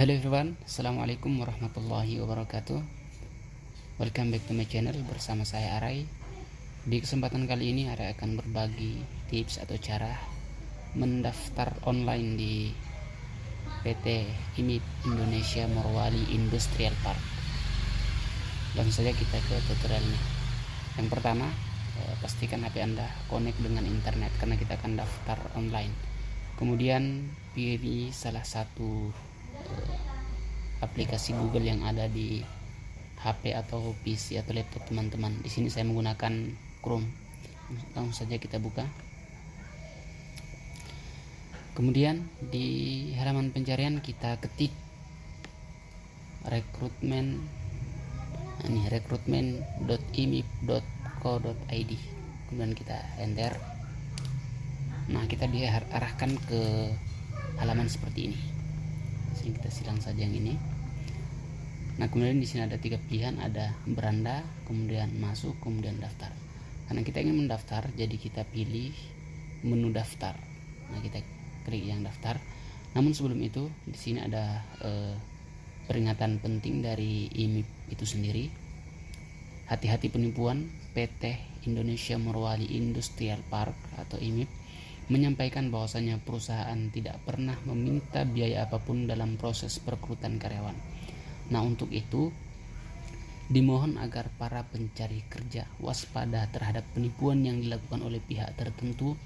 Hello everyone, Assalamualaikum warahmatullahi wabarakatuh. Welcome back to my channel bersama saya Arai. Di kesempatan kali ini Arai akan berbagi tips atau cara mendaftar online di PT IMIP Indonesia Morowali Industrial Park. Langsung saja kita ke tutorialnya. Yang pertama, pastikan HP Anda connect dengan internet karena kita akan daftar online. Kemudian pilih salah satu aplikasi Google yang ada di HP atau PC atau laptop teman-teman. Di sini saya menggunakan Chrome. Langsung saja kita buka. Kemudian di halaman pencarian kita ketik rekrutmen.imip.co.id. Kemudian kita enter. Nah, kita diarahkan ke halaman seperti ini. Sini kita silang saja yang ini. Nah, kemudian di sini ada 3 pilihan, ada beranda, kemudian masuk, kemudian daftar. Karena kita ingin mendaftar, jadi kita pilih menu daftar. Nah, kita klik yang daftar. Namun sebelum itu, di sini ada peringatan penting dari IMIP itu sendiri. Hati-hati penipuan. PT Indonesia Morowali Industrial Park atau IMIP menyampaikan bahwasanya perusahaan tidak pernah meminta biaya apapun dalam proses perekrutan karyawan. Nah, untuk itu dimohon agar para pencari kerja waspada terhadap penipuan yang dilakukan oleh pihak tertentu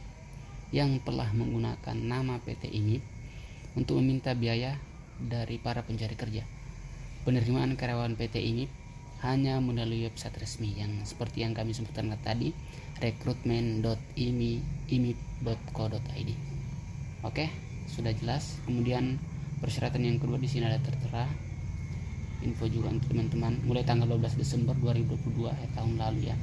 yang telah menggunakan nama PT IMIP untuk meminta biaya dari para pencari kerja. Penerimaan karyawan PT IMIP hanya melalui website resmi yang seperti yang kami sebutkan tadi, rekrutmen.imip.co.id. Oke, sudah jelas. Kemudian persyaratan yang kedua di sini ada tertera info juga untuk teman-teman. Mulai tanggal 12 Desember 2022 tahun lalu ya.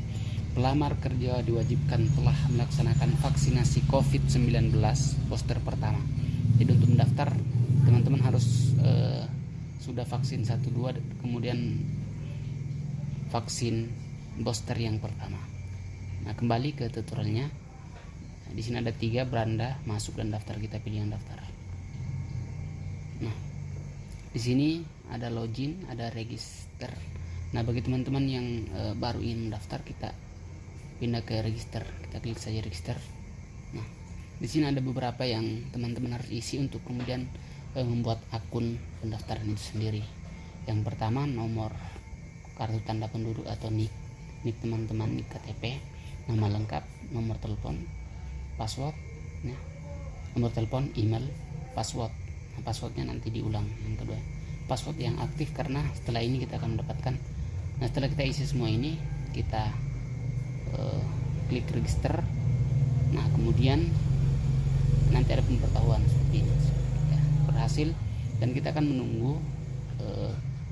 Pelamar kerja diwajibkan telah melaksanakan vaksinasi COVID-19 booster pertama. Jadi untuk mendaftar teman-teman harus sudah vaksin 1-2 kemudian vaksin booster yang pertama. Nah, kembali ke tutorialnya. Di sini ada 3, beranda, masuk, dan daftar. Kita pilih yang daftar. Nah, di sini ada login, ada register. Nah, bagi teman-teman yang baru ingin mendaftar, kita pindah ke register. Kita klik saja register. Nah, di sini ada beberapa yang teman-teman harus isi untuk kemudian membuat akun pendaftaran itu sendiri. Yang pertama, nomor kartu tanda penduduk atau NIK teman-teman, NIK KTP, nama lengkap, nomor telepon, password ya. Nomor telepon, email, password. Nah, passwordnya nanti diulang. Yang kedua, password yang aktif karena setelah ini kita akan mendapatkan. Nah, setelah kita isi semua ini, kita klik register. Nah, kemudian nanti ada pemberitahuan seperti ini ya, berhasil, dan kita akan menunggu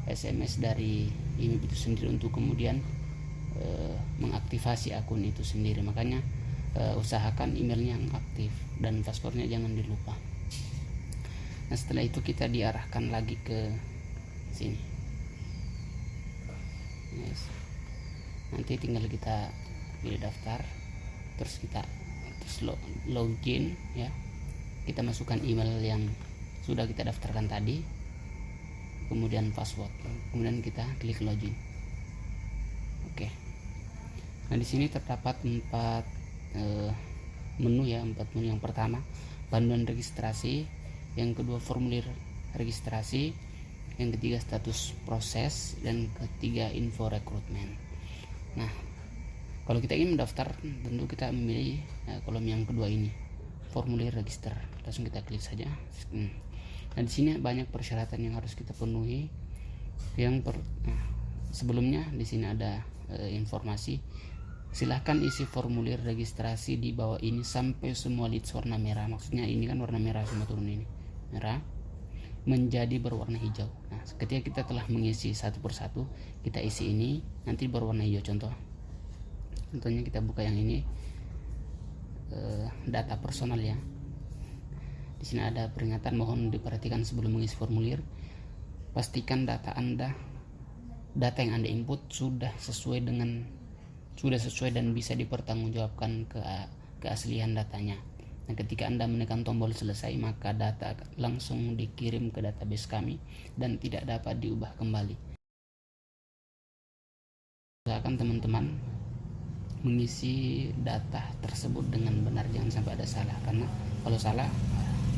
SMS dari IMIP itu sendiri untuk kemudian mengaktifasi akun itu sendiri. Makanya usahakan emailnya yang aktif dan passwordnya jangan dilupa. Nah, setelah itu kita diarahkan lagi ke sini. Yes. Nanti tinggal kita pilih daftar, terus kita login ya. Kita masukkan email yang sudah kita daftarkan tadi, kemudian password, kemudian kita klik login. Oke. Nah, di sini terdapat 4 menu ya, 4 menu. Yang pertama, panduan registrasi, yang kedua formulir registrasi, yang ketiga status proses, dan ketiga info rekrutmen. Nah, kalau kita ingin mendaftar, tentu kita memilih kolom yang kedua ini, formulir register. Langsung kita klik saja. Nah, di sini banyak persyaratan yang harus kita penuhi. Sebelumnya di sini ada informasi. Silahkan isi formulir registrasi di bawah ini sampai semua leads warna merah. Maksudnya ini kan warna merah semua turun ini, merah menjadi berwarna hijau. Nah, ketika kita telah mengisi satu persatu, kita isi ini nanti berwarna hijau. Contohnya kita buka yang ini, data personal ya. Di sini ada peringatan, mohon diperhatikan sebelum mengisi formulir. Pastikan data yang Anda input sudah sesuai dan bisa dipertanggungjawabkan keaslian datanya. Nah, ketika Anda menekan tombol selesai, maka data langsung dikirim ke database kami dan tidak dapat diubah kembali. Usahakan teman-teman mengisi data tersebut dengan benar, jangan sampai ada salah, karena kalau salah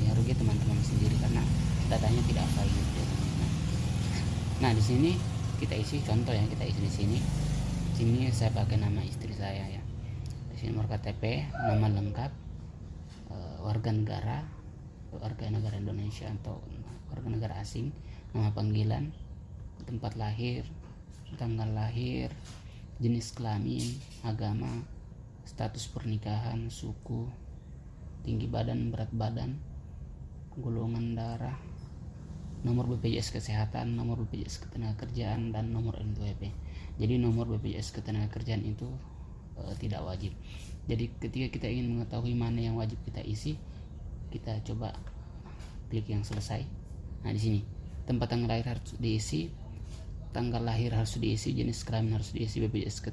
ya rugi teman-teman sendiri karena datanya tidak valid ya teman-teman. Nah, di sini kita isi contoh ya, kita isi di sini. Sini saya pakai nama istri saya ya. Di sini nomor KTP, nama lengkap, warga negara Indonesia atau warga negara asing, nama panggilan, tempat lahir, tanggal lahir, jenis kelamin, agama, status pernikahan, suku, tinggi badan, berat badan, golongan darah, nomor BPJS Kesehatan, nomor BPJS Ketenagakerjaan, dan nomor NPWP. Jadi nomor BPJS Ketenagakerjaan itu tidak wajib. Jadi ketika kita ingin mengetahui mana yang wajib kita isi, kita coba klik yang selesai. Nah, di sini tempat tanggal lahir harus diisi, tanggal lahir harus diisi, jenis kelamin harus diisi, BPJS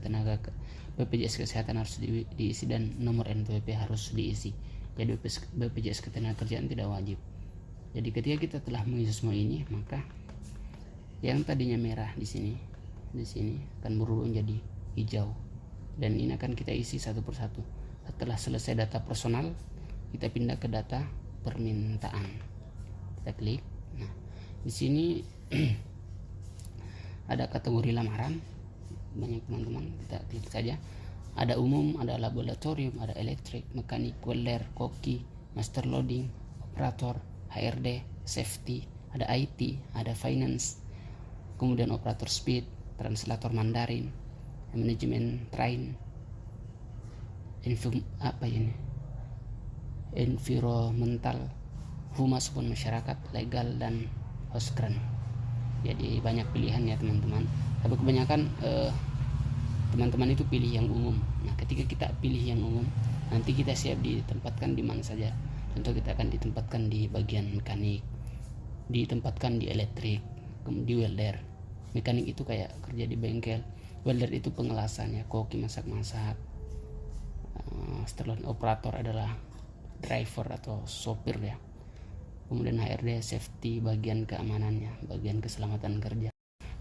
Kesehatan harus diisi, dan nomor NPWP harus diisi. Jadi BPJS Ketenagakerjaan tidak wajib. Jadi ketika kita telah mengisi semua ini, maka yang tadinya merah di sini akan berubah menjadi hijau, dan ini akan kita isi satu persatu. Setelah selesai data personal, kita pindah ke data permintaan. Kita klik. Nah, di sini ada kategori lamaran, banyak teman-teman, kita klik saja. Ada umum, ada laboratorium, ada elektrik, mekanik, welder, koki, master loading, operator, HRD, safety, ada IT, ada finance, kemudian operator speed, translator Mandarin, manajemen train, environmental, humas pun masyarakat, legal, dan hoskren. Jadi banyak pilihan ya teman-teman, tapi kebanyakan teman-teman itu pilih yang umum. Nah, ketika kita pilih yang umum, nanti kita siap ditempatkan di mana saja. Contoh, kita akan ditempatkan di bagian mekanik, ditempatkan di elektrik, di welder. Mekanik itu kayak kerja di bengkel, welder itu pengelasannya, koki masak-masak, setelah operator adalah driver atau sopir ya. Kemudian HRD safety, bagian keamanannya, bagian keselamatan kerja.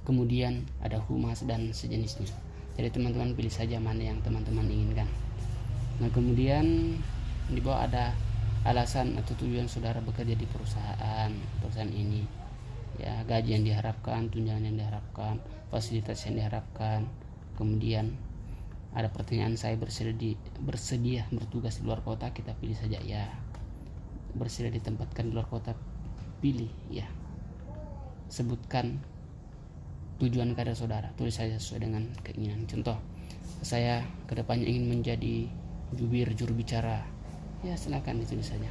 Kemudian ada humas dan sejenisnya. Jadi teman-teman pilih saja mana yang teman-teman inginkan. Nah, kemudian di bawah ada alasan atau tujuan saudara bekerja di perusahaan ini ya, gaji yang diharapkan, tunjangan yang diharapkan, fasilitas yang diharapkan. Kemudian ada pertanyaan, saya bersedia bertugas di luar kota, kita pilih saja ya. Bersedia ditempatkan di luar kota, pilih ya. Sebutkan tujuan karir saudara, tulis saja sesuai dengan keinginan. Contoh, saya kedepannya ingin menjadi juru bicara, ya silakan ditulis saja.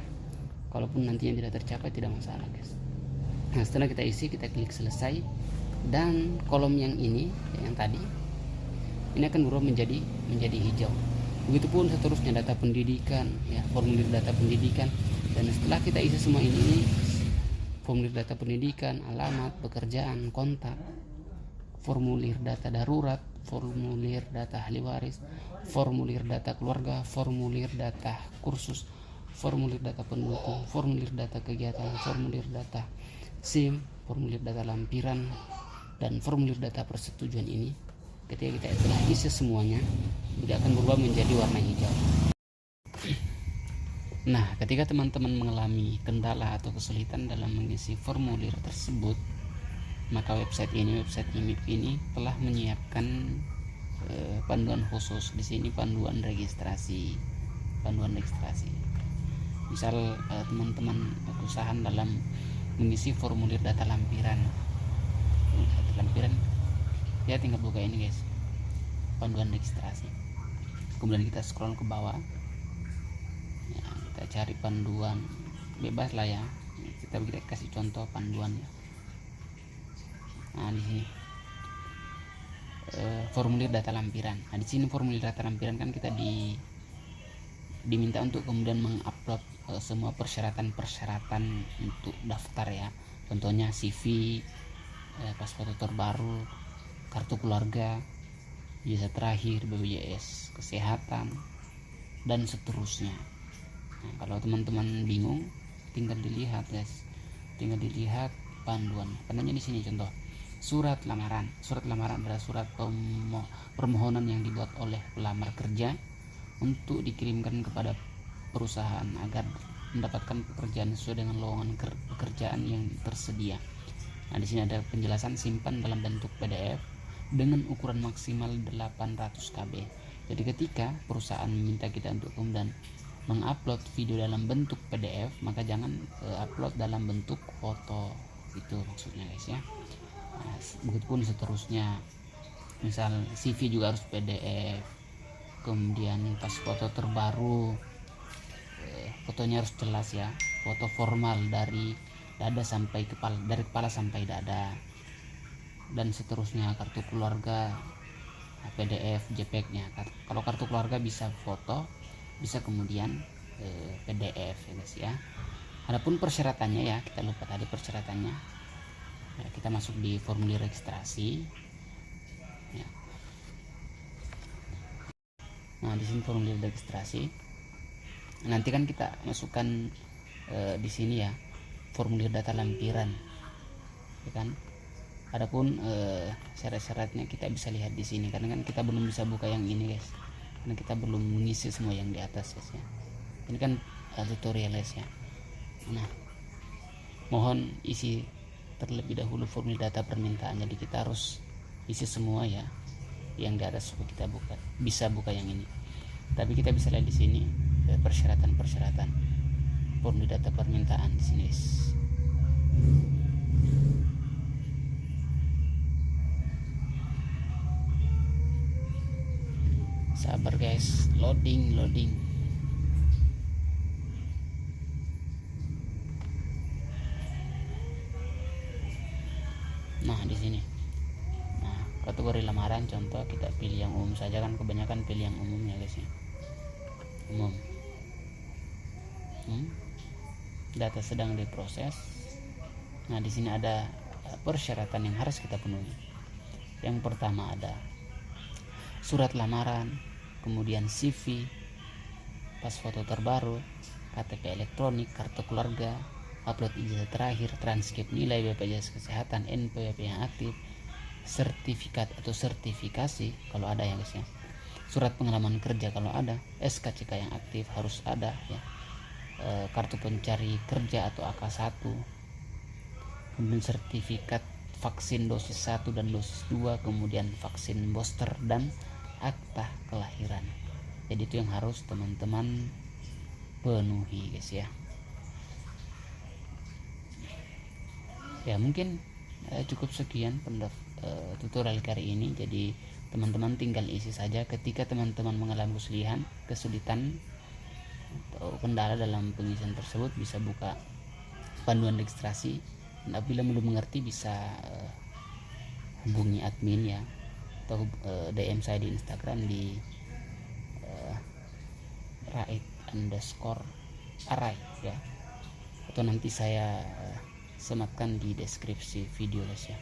Kalaupun nantinya tidak tercapai, tidak masalah guys. Nah, setelah kita isi, kita klik selesai, dan kolom yang ini yang tadi ini akan berubah menjadi hijau. Begitupun seterusnya data pendidikan ya, formulir data pendidikan. Dan setelah kita isi semua ini formulir data pendidikan, alamat, pekerjaan, kontak, formulir data darurat, formulir data ahli waris, formulir data keluarga, formulir data kursus, formulir data pendukung, formulir data kegiatan, formulir data SIM, formulir data lampiran, dan formulir data persetujuan ini ketika kita telah isi semuanya, tidak akan berubah menjadi warna hijau. Nah, ketika teman-teman mengalami kendala atau kesulitan dalam mengisi formulir tersebut, maka website IMIP ini telah menyiapkan panduan khusus. Di sini panduan registrasi. Misal teman-teman kesusahan dalam mengisi formulir data lampiran, ya tinggal buka ini guys, panduan registrasi. Kemudian kita scroll ke bawah, ya, kita cari panduan, bebas lah ya, kita kasih contoh panduannya. Nah, di sini formulir data lampiran. Nah, di sini formulir data lampiran kan kita diminta untuk kemudian mengupload semua persyaratan untuk daftar ya. Contohnya CV, paspor terbaru, kartu keluarga, ijazah terakhir, BPJS Kesehatan, dan seterusnya. Nah, kalau teman-teman bingung, tinggal dilihat guys, tinggal dilihat panduan. Panduannya di sini contoh. Surat lamaran. Surat lamaran adalah surat permohonan yang dibuat oleh pelamar kerja untuk dikirimkan kepada perusahaan agar mendapatkan pekerjaan sesuai dengan lowongan pekerjaan yang tersedia. Nah, di sini ada penjelasan, simpan dalam bentuk PDF dengan ukuran maksimal 800 KB. Jadi ketika perusahaan meminta kita untuk kemudian mengupload video dalam bentuk PDF, maka jangan upload dalam bentuk foto, itu maksudnya guys ya. Nah, begitupun seterusnya, misal CV juga harus PDF, kemudian pas foto terbaru fotonya harus jelas ya, foto formal dari dada sampai kepala, dari kepala sampai dada, dan seterusnya. Kartu keluarga PDF, JPEG-nya. Kalau kartu keluarga bisa foto, bisa kemudian PDF ya guys ya. Adapun persyaratannya ya, kita lupa tadi persyaratannya. Nah, kita masuk di formulir registrasi ya. Nah, di sini formulir registrasi. Nanti kan kita masukkan di sini ya, formulir data lampiran ya kan. Adapun syarat-syaratnya kita bisa lihat di sini, karena kan kita belum bisa buka yang ini guys, karena kita belum mengisi semua yang di atas guys ya. Ini kan tutorial guys ya. Nah, mohon isi terlebih dahulu formulir data permintaan. Jadi kita harus isi semua ya yang di atas supaya kita bisa buka yang ini. Tapi kita bisa lihat di sini persyaratan formulir data permintaan di sini guys. Sabar guys, loading. Nah, di sini. Nah, kategori lamaran contoh kita pilih yang umum saja, kan kebanyakan pilih yang umum ya guys ya. Umum. Data sedang diproses. Nah, di sini ada persyaratan yang harus kita penuhi. Yang pertama ada surat lamaran, kemudian CV, pas foto terbaru, KTP elektronik, kartu keluarga, upload ijazah terakhir, transkrip nilai BPJS Kesehatan, NPWP yang aktif, sertifikat atau sertifikasi kalau ada ya guys ya, surat pengalaman kerja kalau ada, SKCK yang aktif harus ada ya, kartu pencari kerja atau AK1, kemudian sertifikat vaksin dosis 1 dan dosis 2, kemudian vaksin booster, dan akta kelahiran. Jadi itu yang harus teman-teman penuhi guys ya. Ya mungkin cukup sekian tutorial kali ini. Jadi teman-teman tinggal isi saja. Ketika teman-teman mengalami kesulitan atau kendala dalam pengisian tersebut, bisa buka panduan registrasi. Dan apabila belum mengerti bisa hubungi admin ya, atau DM saya di Instagram di @_arai ya, atau nanti saya sematkan di deskripsi video guys ya.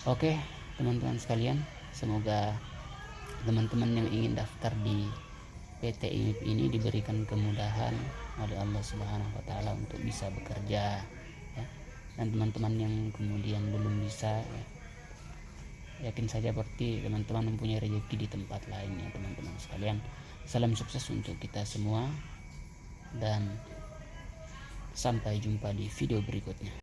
Oke teman-teman sekalian, semoga teman-teman yang ingin daftar di PT IMIP ini diberikan kemudahan oleh Allah Subhanahu wa Ta'ala untuk bisa bekerja ya. Dan teman-teman yang kemudian belum bisa ya, yakin saja berarti teman-teman mempunyai rezeki di tempat lain ya teman-teman sekalian. Salam sukses untuk kita semua dan sampai jumpa di video berikutnya.